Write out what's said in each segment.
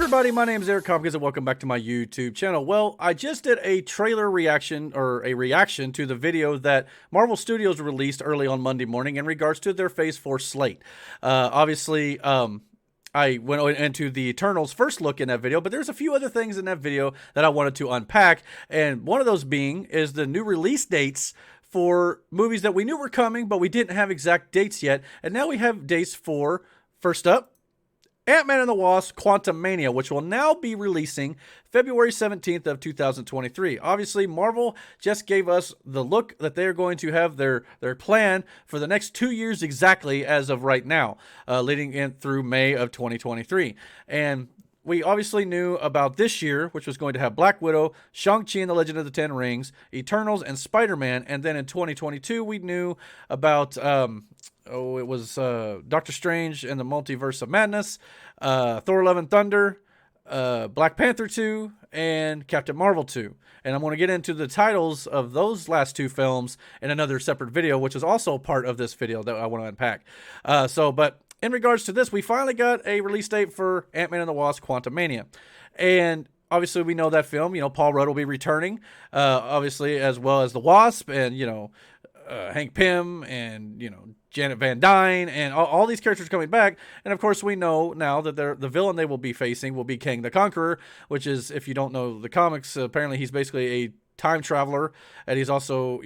everybody, my name is Eric Hopkins and welcome back to my YouTube channel. Well, I just did a trailer reaction, or a reaction to the video that Marvel Studios released early on Monday morning in regards to their Phase 4 slate. Obviously, I went into the Eternals first look in that video, but there's a few other things in that video that I wanted to unpack, and one of those being is the new release dates for movies that we knew were coming, but we didn't have exact dates yet, and now we have dates for, first up, Ant-Man and the Wasp: Quantumania, which will now be releasing February 17th of 2023. Obviously, Marvel just gave us the look that they're going to have their plan for the next 2 years exactly as of right now, leading in through May of 2023. And we obviously knew about this year, which was going to have Black Widow, Shang-Chi and the Legend of the Ten Rings, Eternals, and Spider-Man. And then in 2022, we knew about... it was Doctor Strange and the Multiverse of Madness, Thor: Love and Thunder, Black Panther 2, and Captain Marvel 2. And I'm going to get into the titles of those last two films in another separate video, which is also part of this video that I want to unpack. But in regards to this, we finally got a release date for Ant-Man and the Wasp: Quantumania. And obviously, we know that film, Paul Rudd will be returning, obviously, as well as the Wasp, and, Hank Pym, and, Janet Van Dyne, and all these characters coming back. And of course, we know now that the villain they will be facing will be Kang the Conqueror, which is, if you don't know the comics, apparently he's basically a time traveler, and he's also,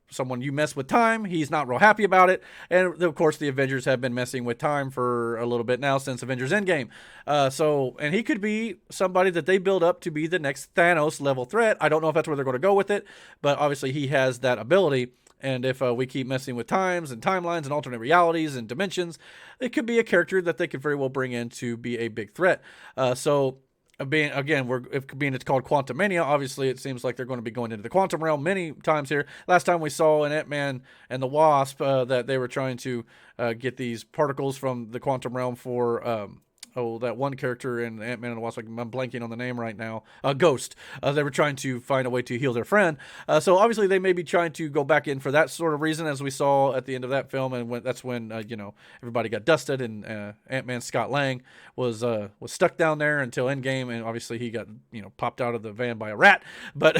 someone you mess with time. He's not real happy about it. And of course, the Avengers have been messing with time for a little bit now since Avengers Endgame. And he could be somebody that they build up to be the next Thanos level threat. I don't know if that's where they're going to go with it, but obviously he has that ability. And if we keep messing with times and timelines and alternate realities and dimensions, it could be a character that they could very well bring in to be a big threat. It's called Quantumania, obviously it seems like they're going to be going into the quantum realm many times here. Last time we saw in Ant-Man and the Wasp that they were trying to get these particles from the quantum realm for... that one character in Ant-Man and the Wasp, I'm blanking on the name right now, Ghost. They were trying to find a way to heal their friend. So obviously they may be trying to go back in for that sort of reason, as we saw at the end of that film. And that's when, everybody got dusted, and Ant-Man Scott Lang was stuck down there until Endgame. And obviously he got, popped out of the van by a rat. But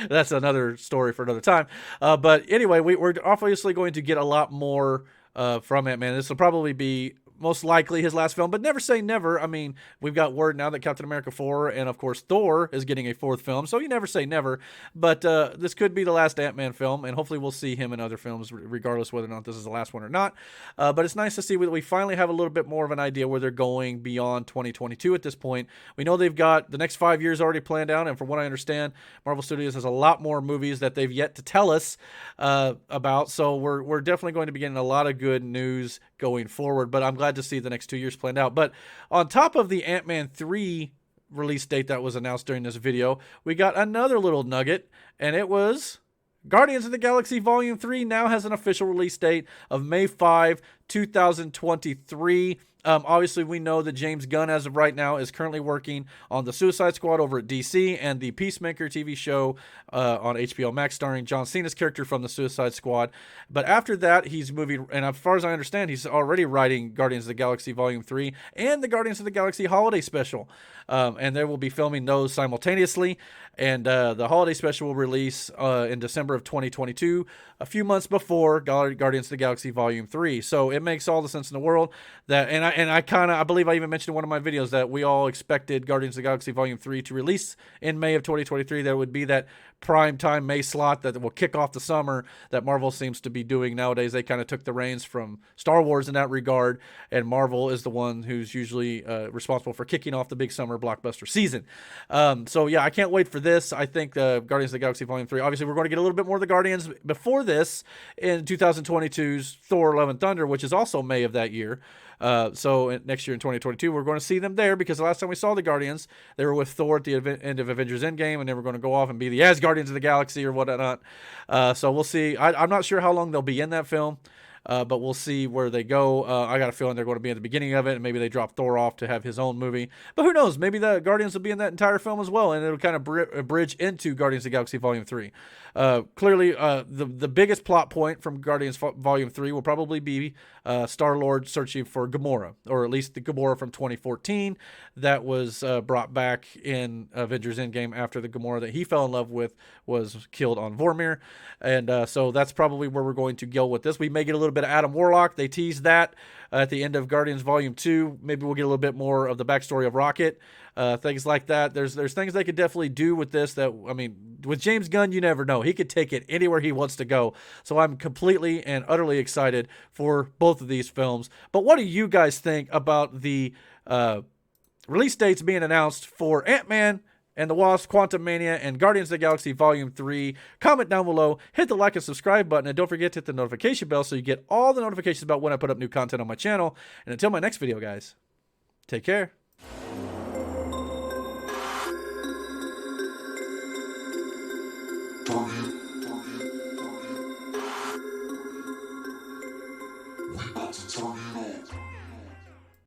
that's another story for another time. But anyway, we're obviously going to get a lot more from Ant-Man. This will probably be most likely his last film, but never say never. I mean, we've got word now that Captain America 4 and, of course, Thor is getting a fourth film, so you never say never. But this could be the last Ant-Man film, and hopefully we'll see him in other films, regardless whether or not this is the last one or not. But it's nice to see that we finally have a little bit more of an idea where they're going beyond 2022 at this point. We know they've got the next 5 years already planned out, and from what I understand, Marvel Studios has a lot more movies that they've yet to tell us about, so we're definitely going to be getting a lot of good news going forward, but I'm glad to see the next 2 years planned out. But on top of the Ant-Man 3 release date that was announced during this video, we got another little nugget, and it was Guardians of the Galaxy Volume 3 now has an official release date of May 5, 2023. Obviously, we know that James Gunn, as of right now, is currently working on the Suicide Squad over at DC and the Peacemaker TV show on HBO Max, starring John Cena's character from the Suicide Squad. But after that, he's moving, and as far as I understand, he's already writing Guardians of the Galaxy Volume 3 and the Guardians of the Galaxy Holiday Special. And they will be filming those simultaneously. And the Holiday Special will release in December of 2022, a few months before Guardians of the Galaxy Volume 3. So it makes all the sense in the world that, I believe I even mentioned in one of my videos that we all expected Guardians of the Galaxy Volume 3 to release in May of 2023. That would be that prime time May slot that will kick off the summer that Marvel seems to be doing nowadays. They kind of took the reins from Star Wars in that regard, and Marvel is the one who's usually responsible for kicking off the big summer blockbuster season. So yeah, I can't wait for this. I think Guardians of the Galaxy Volume 3, obviously we're going to get a little bit more of the Guardians before this in 2022's Thor: Love and Thunder, which is also May of that year. So next year in 2022, we're going to see them there, because the last time we saw the Guardians, they were with Thor at the end of Avengers Endgame, and they were going to go off and be the Asgardians of the Galaxy or whatnot. So we'll see. I'm not sure how long they'll be in that film. but we'll see where they go. I got a feeling they're going to be at the beginning of it, and maybe they drop Thor off to have his own movie. But who knows? Maybe the Guardians will be in that entire film as well, and it'll kind of bridge into Guardians of the Galaxy Volume 3. Clearly, the biggest plot point from Guardians Volume 3 will probably be Star-Lord searching for Gamora, or at least the Gamora from 2014 that was brought back in Avengers Endgame after the Gamora that he fell in love with was killed on Vormir. And so that's probably where we're going to go with this. We may get a little bit of Adam Warlock. They teased that at the end of Guardians Volume 2. Maybe we'll get a little bit more of the backstory of Rocket. Things like that. There's things they could definitely do with this that, I mean, with James Gunn, you never know. He could take it anywhere he wants to go. So I'm completely and utterly excited for both of these films. But what do you guys think about the release dates being announced for Ant-Man and the Wasp, Quantumania, and Guardians of the Galaxy Volume 3. Comment down below, hit the like and subscribe button, and don't forget to hit the notification bell so you get all the notifications about when I put up new content on my channel. And until my next video, guys, take care. We about to turn it on.